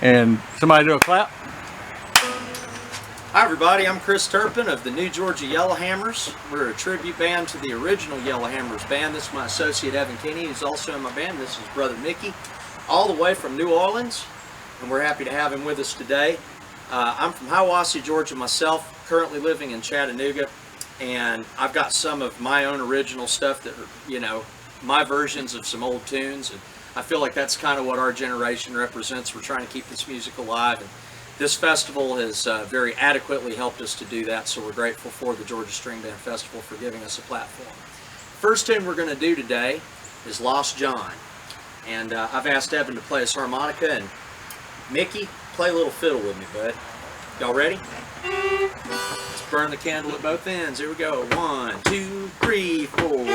And somebody do a clap. Hi everybody, I'm Chris Turpin of the New Georgia Yellowhammers. We're a tribute band to the original Yellowhammers band. This is my associate Evan Kinney, who's also in my band. This is brother Mickey, all the way from New Orleans, and we're happy to have him with us today. I'm from Hiawassee, Georgia myself, currently living in Chattanooga, and I've got some of my own original stuff that are, you know, my versions of some old tunes, and I feel like that's kind of what our generation represents. We're trying to keep this music alive, and this festival has very adequately helped us to do that, so we're grateful for the Georgia String Band Festival for giving us a platform. First tune we're going to do today is Lost John, and I've asked Evan to play his harmonica, and Mickey, play a little fiddle with me, bud. Y'all ready? Let's burn the candle at both ends. Here we go. 1, 2, 3, 4.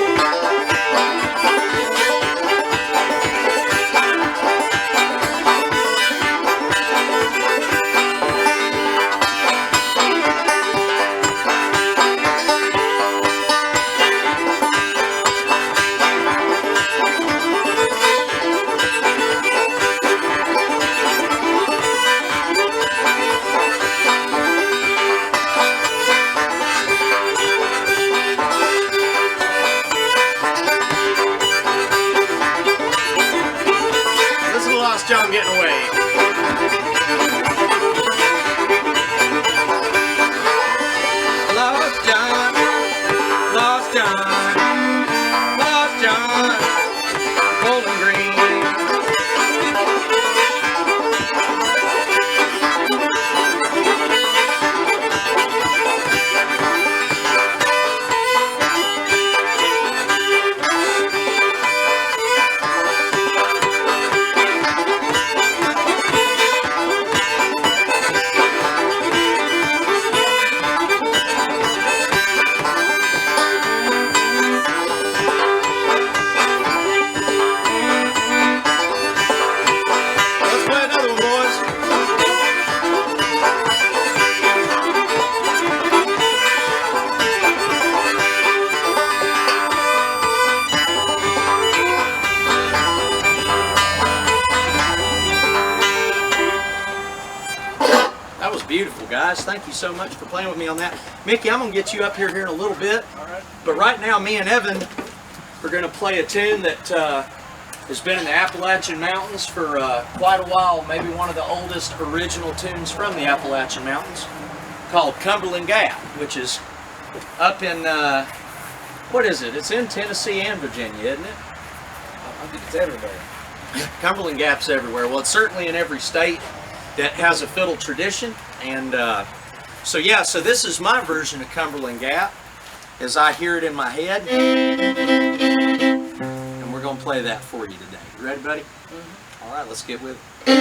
John getting away. Lost John, lost John, lost John, Bowling Green. That was beautiful, guys. Thank you so much for playing with me on that. Mickey, I'm going to get you up here in a little bit. All right. But right now, me and Evan are going to play a tune that has been in the Appalachian Mountains for quite a while. Maybe one of the oldest original tunes from the Appalachian Mountains, called Cumberland Gap, which is up in, what is it? It's in Tennessee and Virginia, isn't it? I think it's everywhere. Cumberland Gap's everywhere. Well, it's certainly in every state that has a fiddle tradition, and so this is my version of Cumberland Gap as I hear it in my head, and we're going to play that for you today. You ready, buddy? Mm-hmm. All right, let's get with it.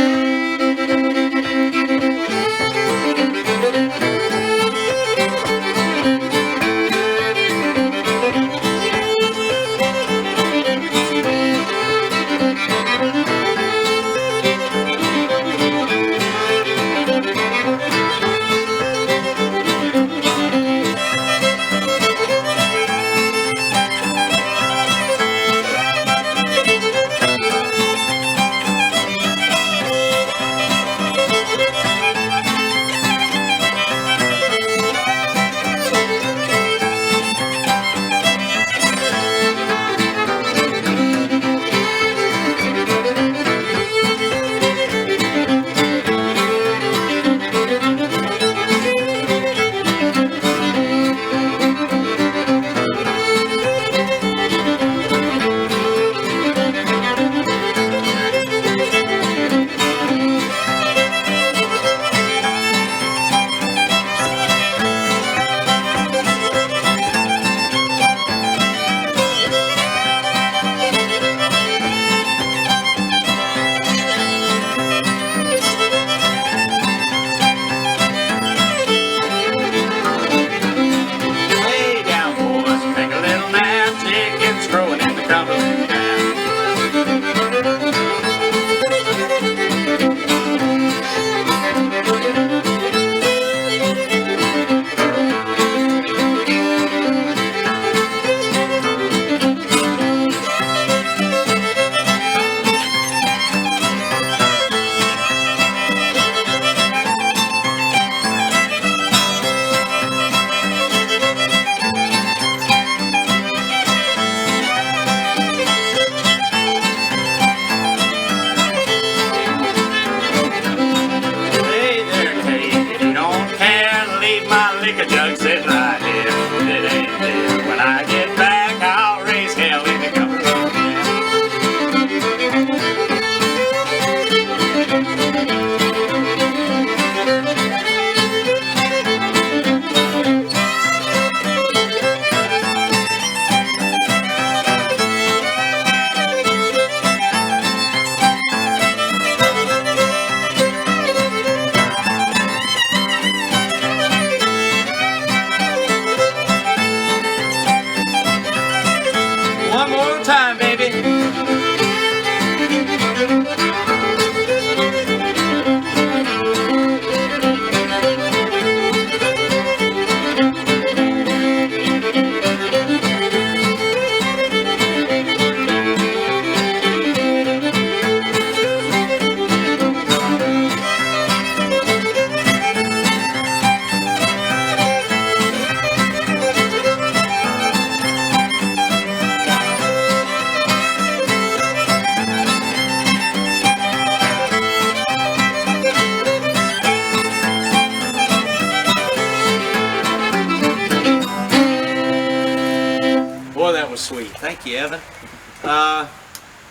Thank you, Evan.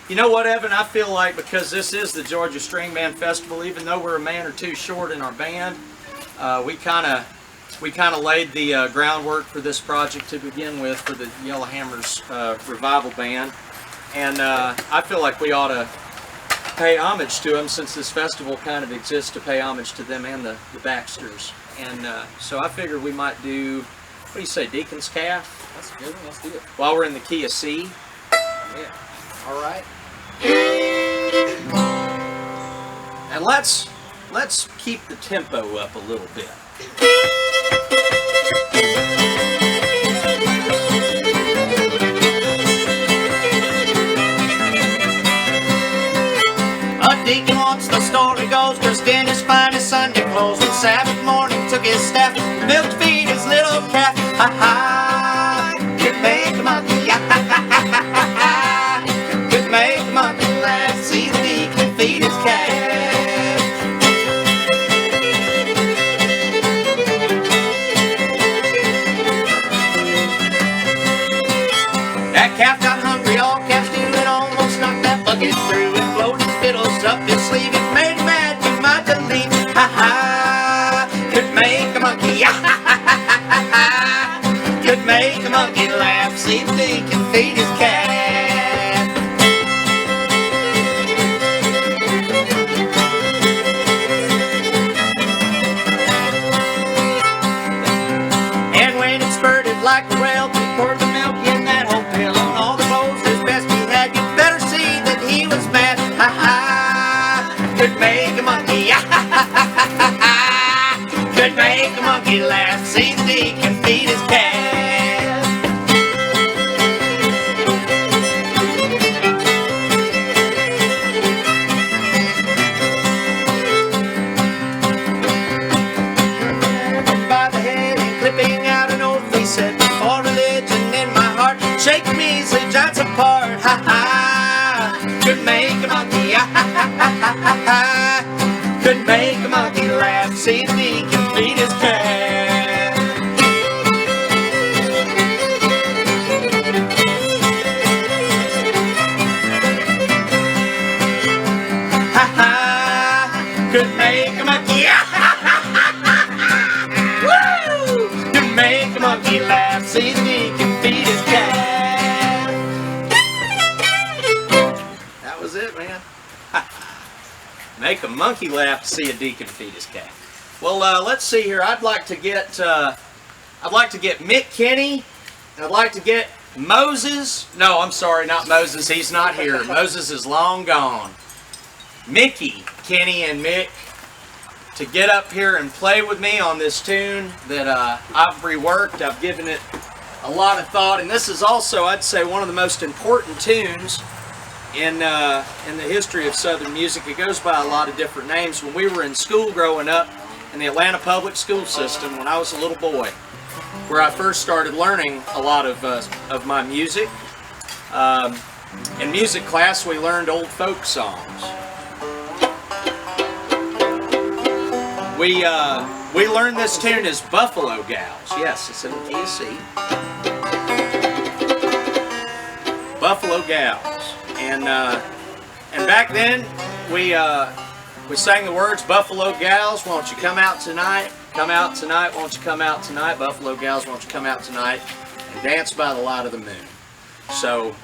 You know what, Evan? I feel like because this is the Georgia String Band Festival, even though we're a man or two short in our band, we kind of laid the groundwork for this project to begin with for the Yellowhammers Revival Band, and I feel like we ought to pay homage to them since this festival kind of exists to pay homage to them and the Baxters. And so I figured we might do, what do you say, Deacon's Calf? That's a good one. Let's do it. While we're in the key of C. Yeah. All right. And let's keep the tempo up a little bit. A deacon once, the story goes, dressed in his finest Sunday clothes, one Sabbath morning took his staff, built to feed his little calf. Ha ha, could make a monkey, ha ha ha ha ha, could make a monkey laugh, see the deacon feed his calf. That calf got hungry, all calves do, and almost knocked that bucket through, and blowed his fiddles up his sleeve. It made him mad, too much to leave. Ha ha, could make a monkey, ha ha ha ha ha, could make a monkey laugh, see the deacon feed his calf. And when it spurted like a rail, he poured the milk in that whole pail on all the clothes as best he had. You better see that he was mad. Ha ha, could make a monkey, ha ha ha ha ha ha, could make a monkey laugh, see the deacon feed his calf. By the head and clipping out an oath, he said, for religion in my heart, shake me so giants apart. Ha ha, could make a monkey, ha ha ha ha ha ha, could make a monkey laugh, see the deacon feed his calf. Ha ha, could make a monkey, ha ha ha ha ha, woo, could make a monkey laugh, see the deacon feed his calf. That was it, man. Make a monkey laugh to see a deacon feed his calf. Well, let's see here. I'd like to get Mick Kenny, and I'd like to get Moses. No, I'm sorry, not Moses. He's not here. Moses is long gone. Mickey, Kenny, and Mick to get up here and play with me on this tune that I've reworked. I've given it a lot of thought, and this is also, I'd say, one of the most important tunes in the history of Southern music. It goes by a lot of different names. When we were in school growing up in the Atlanta public school system, when I was a little boy, where I first started learning a lot of my music, in music class we learned old folk songs. We learned this tune as Buffalo Gals. Yes, it's in the key of C. Buffalo Gals. And back then we sang the words, Buffalo Gals, won't you come out tonight? Come out tonight, won't you come out tonight? Buffalo Gals, won't you come out tonight? And dance by the light of the moon. So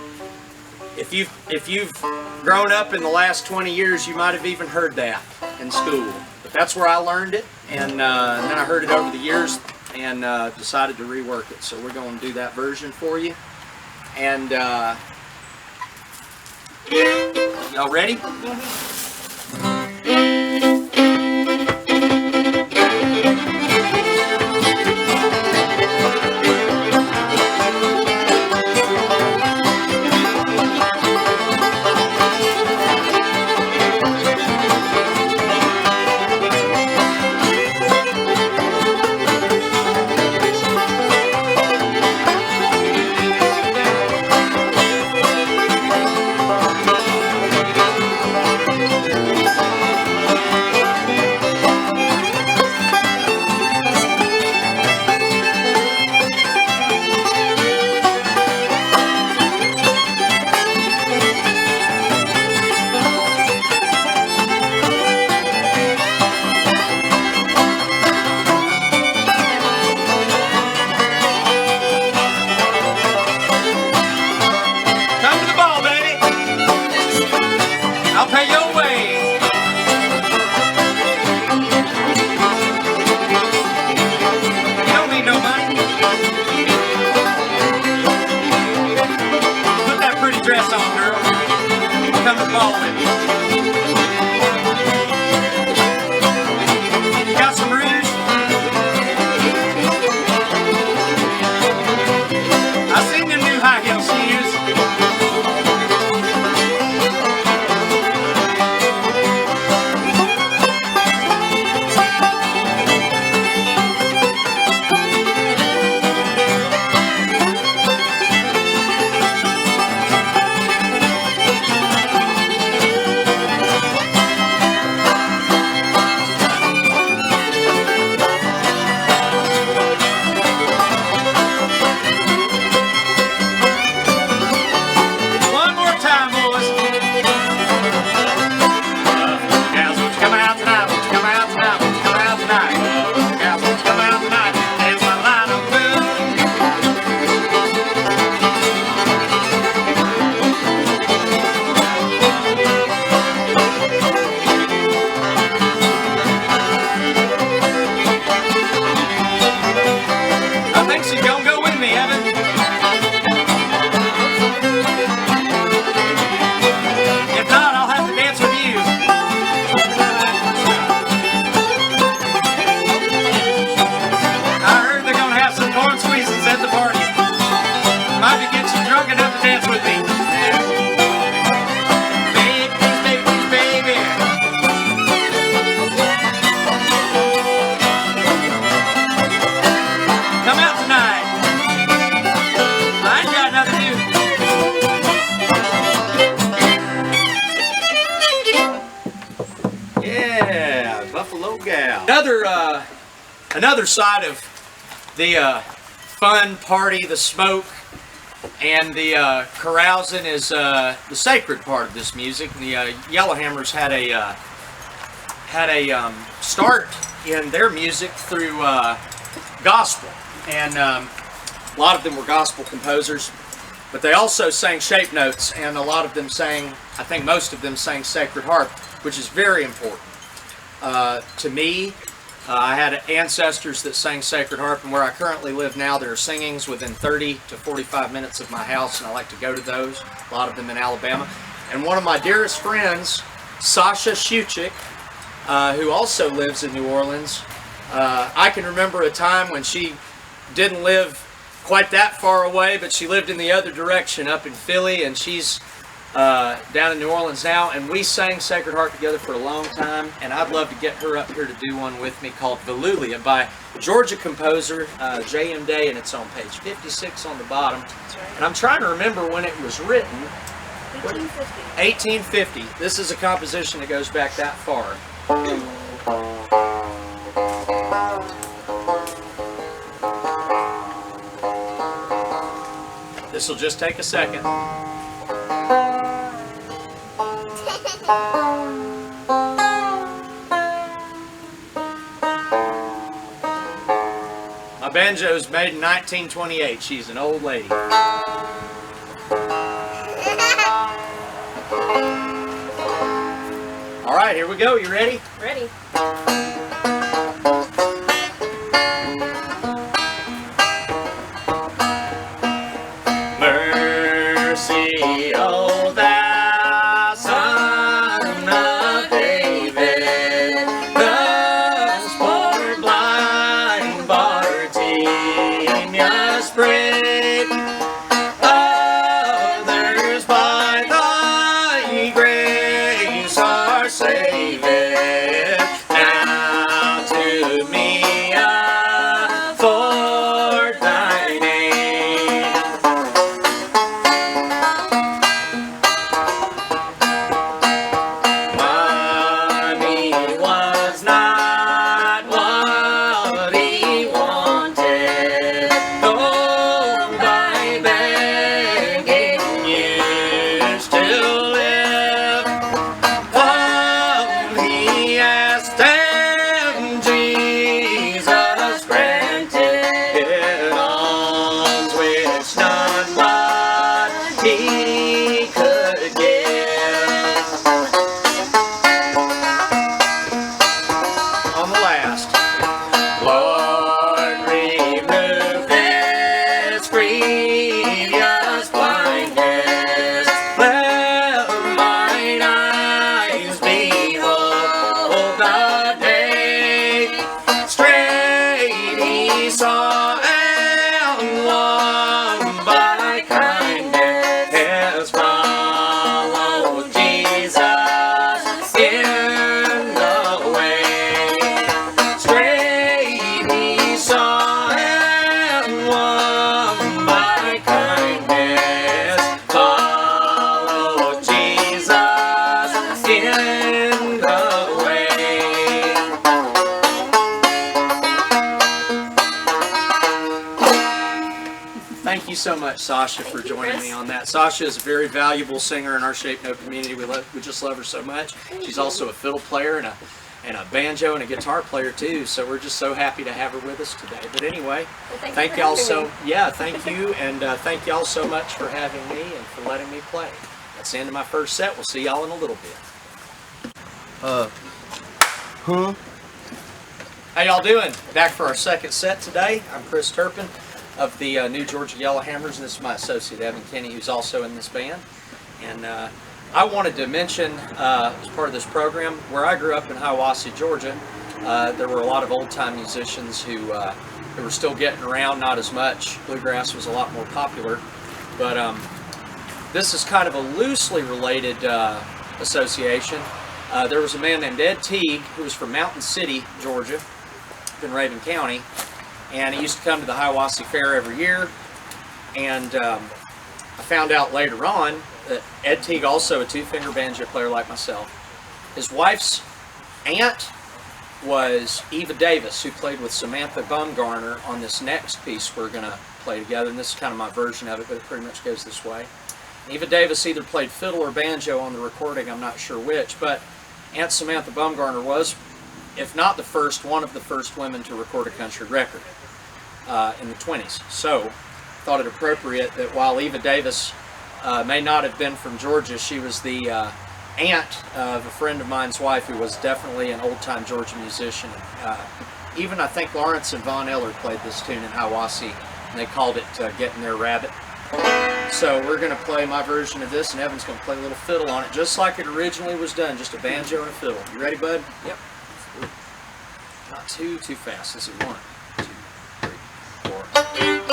if you've grown up in the last 20 years, you might have even heard that in school. But that's where I learned it, and then I heard it over the years and decided to rework it. So we're going to do that version for you. And y'all ready? roll with me. You got some Rouge? I seen them new high heel shoes. One more time, boys. Gals, won't you come out tonight? Won't you come out tonight? Won't you come out tonight? Gals, won't you come out tonight? Dance my line of moon. I think she's gonna go with me, Evan. If not, I'll have to dance with you. I heard they're gonna have some corn squeezes at the party. Might be get you drunk enough to dance with me. Baby, please, baby, please, baby. Come out tonight. I ain't got nothing to do. Yeah, Buffalo Gal. Another side of the fun party, the smoke, and the carousing is the sacred part of this music. The Yellowhammers had a start in their music through gospel, and a lot of them were gospel composers, but they also sang shape notes, and a lot of them sang, I think most of them sang Sacred Harp, which is very important to me. I had ancestors that sang Sacred Harp, and where I currently live now, there are singings within 30 to 45 minutes of my house, and I like to go to those, a lot of them in Alabama. And one of my dearest friends, Sasha Shuchik, who also lives in New Orleans, I can remember a time when she didn't live quite that far away, but she lived in the other direction up in Philly, and she's down in New Orleans now, and we sang Sacred Heart together for a long time, and I'd love to get her up here to do one with me called Velulia by Georgia composer J.M. Day, and it's on page 56 on the bottom. And I'm trying to remember when it was written. 1850. 1850. This is a composition that goes back that far. This will just take a second. My banjo's made in 1928. She's an old lady. All right, here we go. You ready? Ready. Mercy, oh thou Son of David, thus poor blind Bartimaeus prayed. Others by thy grace are saved. Now to me afford thine aid. Money was not what he wanted, though by begging used to live. All he asked and Jesus granted, alms which none but he could give. On the last. Lord, remove this grievous blindness, let mine eyes so much, Sasha, for joining me on that. Sasha is a very valuable singer in our Shape No community. We just love her so much. She's also a fiddle player and a banjo and a guitar player too. So we're just so happy to have her with us today. But anyway, Well, thank y'all so thank you, and thank y'all so much for having me and for letting me play. That's the end of my first set. We'll see y'all in a little bit. How y'all doing? Back for our second set today. I'm Chris Turpin of the New Georgia Yellowhammers, and this is my associate Evan Kinney, who's also in this band. And I wanted to mention, as part of this program, where I grew up in Hiawassee, Georgia, there were a lot of old-time musicians who were still getting around, not as much. Bluegrass was a lot more popular. But this is kind of a loosely related association. There was a man named Ed Teague who was from Mountain City, Georgia, in Raven County, and he used to come to the Hiawassee Fair every year. And I found out later on that Ed Teague, also a two-finger banjo player like myself, his wife's aunt was Eva Davis, who played with Samantha Bumgarner on this next piece we're going to play together. And this is kind of my version of it, but it pretty much goes this way. Eva Davis either played fiddle or banjo on the recording, I'm not sure which, but Aunt Samantha Bumgarner was, if not the first, one of the first women to record a country record in the 20s. So, thought it appropriate that while Eva Davis may not have been from Georgia, she was the aunt of a friend of mine's wife who was definitely an old-time Georgia musician. Even I think Lawrence and Von Eller played this tune in Hiawassee, and they called it Getting Their Rabbit. So we're going to play my version of this, and Evan's going to play a little fiddle on it, just like it originally was done, just a banjo and a fiddle. You ready, bud? Yep. Not too fast. This is 1, 2, 3, 4.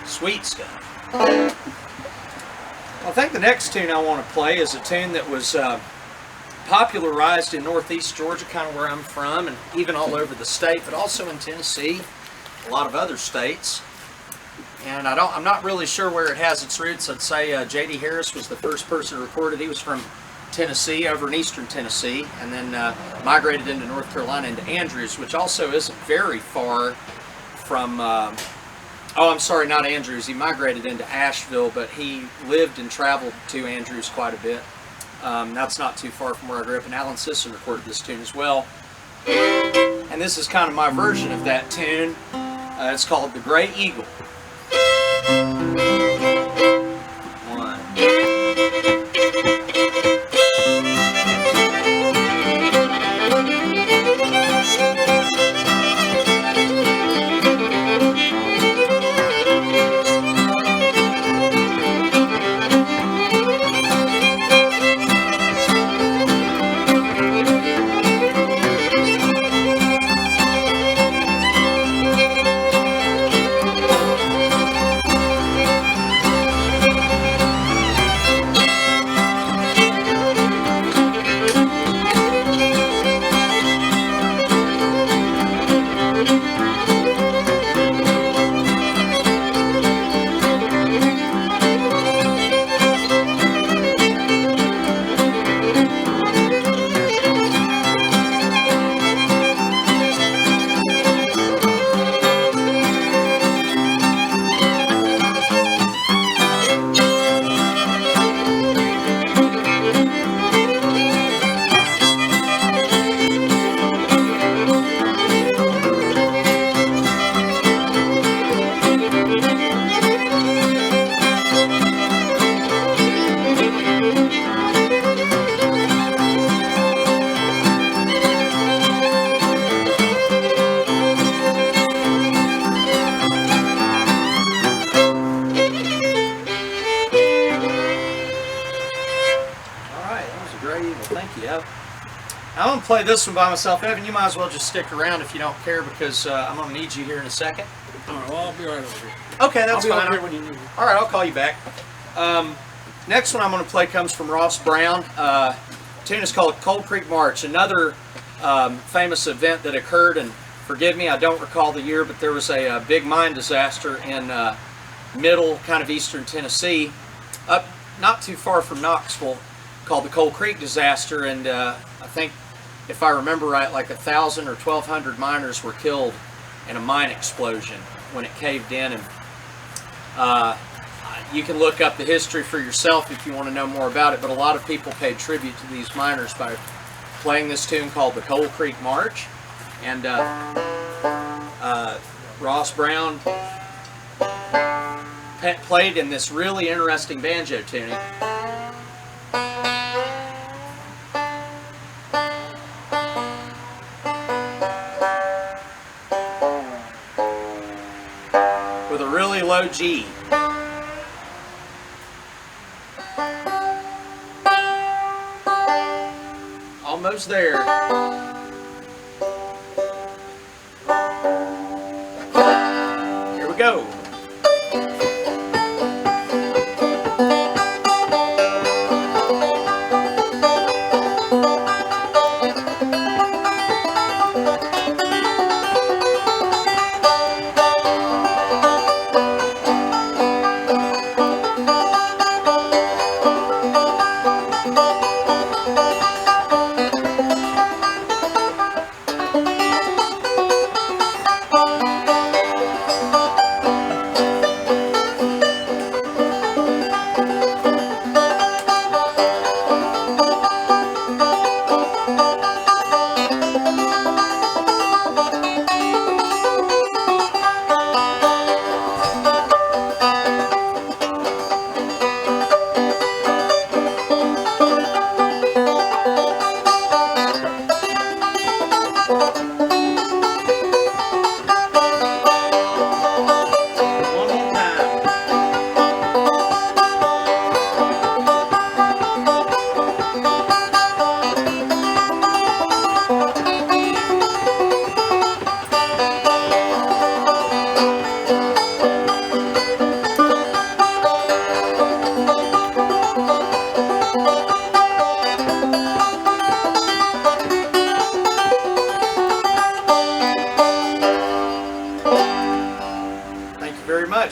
Sweet stuff. I think the next tune I want to play is a tune that was popularized in northeast Georgia, kind of where I'm from, and even all over the state, but also in Tennessee, a lot of other states. And I'm not really sure where it has its roots. I'd say J.D. Harris was the first person recorded. He was from Tennessee, over in eastern Tennessee, and then migrated into North Carolina, into Andrews, which also isn't very far from, oh, I'm sorry, not Andrews. He migrated into Asheville, but he lived and traveled to Andrews quite a bit. That's not too far from where I grew up, and Alan Sisson recorded this tune as well. And this is kind of my version of that tune. It's called The Gray Eagle. 1. going to play this one by myself. Evan, you might as well just stick around if you don't care, because I'm going to need you here in a second. All right, well, I'll be right over here. Okay, that's I'll be fine. over here when you need me. All right, I'll call you back. Next one I'm going to play comes from Ross Brown. The tune is called Cold Creek March, another famous event that occurred, and forgive me, I don't recall the year, but there was a big mine disaster in middle, kind of eastern Tennessee, up not too far from Knoxville, called the Cold Creek disaster, and I think, if I remember right, like 1,000 or 1,200 miners were killed in a mine explosion when it caved in. And you can look up the history for yourself if you want to know more about it, but a lot of people paid tribute to these miners by playing this tune called the Cold Creek March. And Ross Brown played in this really interesting banjo tuning. With a really low G. Almost there. Here we go.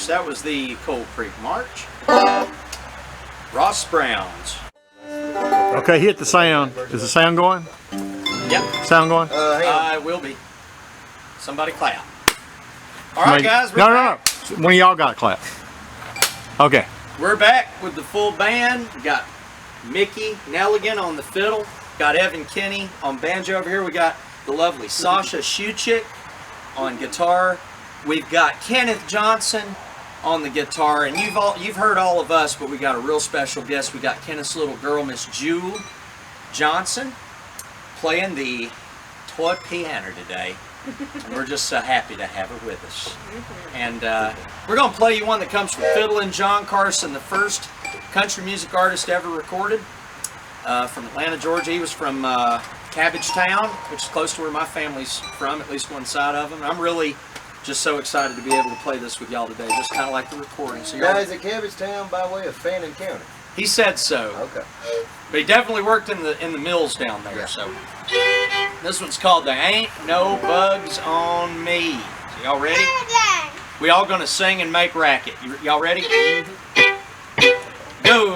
That was the Cold Creek March. Ross Brown's. Okay, hit the sound. Is the sound going? Yep. Sound going? It will be. Somebody clap. All right, guys. No. One of y'all got to clap. Okay. We're back with the full band. We got Mickey Nelligan on the fiddle. Got Evan Kinney on banjo over here. We got the lovely Sasha Shuchik on guitar. We've got Kenneth Johnson on the guitar, and you've heard all of us, but we got a real special guest. We got Kenneth's little girl, Miss Jewel Johnson, playing the toy piano today, and we're just so happy to have her with us. And we're going to play you one that comes from Fiddlin' John Carson, the first country music artist ever recorded from Atlanta, Georgia. He was from Cabbagetown, which is close to where my family's from, at least one side of them. I'm really just so excited to be able to play this with y'all today, just kind of like the recording. So now, is it Cabbagetown by way of Fannin County? He said so. Okay. But he definitely worked in the mills down there. Yeah. So this one's called "There Ain't No Bugs on Me." So y'all ready? We all gonna sing and make racket. Y'all ready? Go.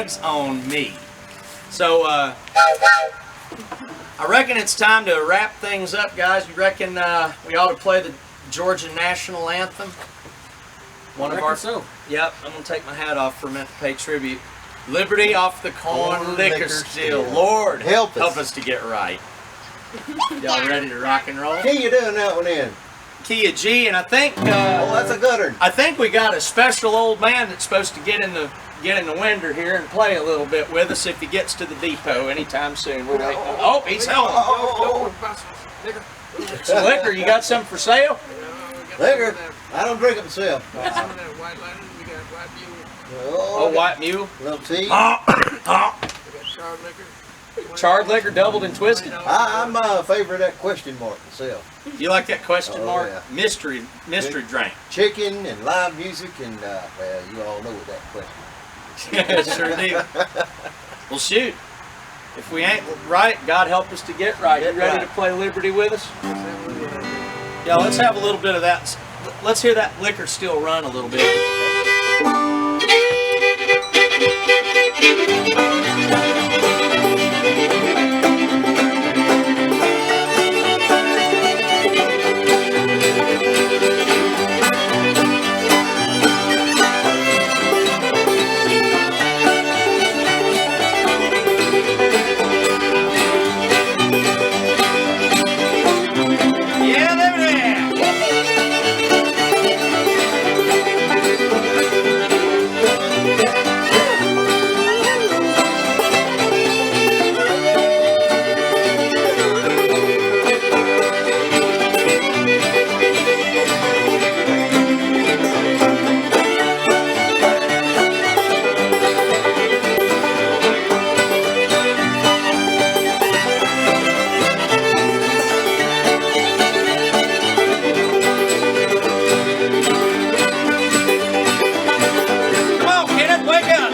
Brags on me. So, I reckon it's time to wrap things up, guys. You reckon we ought to play the Georgia National Anthem? One of our. So. Yep, I'm going to take my hat off for a minute to pay tribute. Liberty off the corn liquor still. Lord, Help us. to get right. Y'all ready to rock and roll? Can you doing that one in? Key of G, and I think Oh, that's a good one. I think we got a special old man that's supposed to get in the window here and play a little bit with us if he gets to the depot anytime soon. We're waiting. Oh, he's home. Some liquor. You got some for sale? Liquor. I don't drink it myself. Oh, white mule. Little tea. Charred liquor, doubled and twisted. I'm a favorite of that question mark myself. You like that question Oh, mark? yeah. Mystery drink. Chicken and live music and, well, you all know what that question Sure do. Well, shoot. If we ain't right, God help us to get right. You Get ready right. to play Liberty with us? Yeah, let's have a little bit of that. Let's hear that liquor still run a little bit. Yeah, Liberty! Come on, Kenneth, wake up!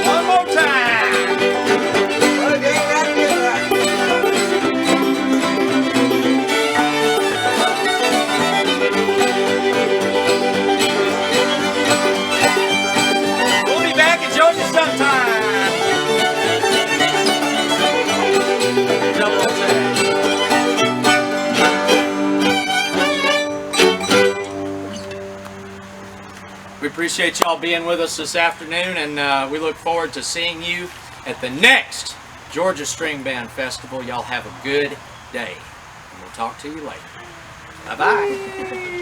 One more time! We'll be back in Georgia sometime! Double tap. We appreciate y'all being with us this afternoon, and we look forward to seeing you at the next Georgia String Band Festival. Y'all have a good day, and we'll talk to you later. Bye-bye.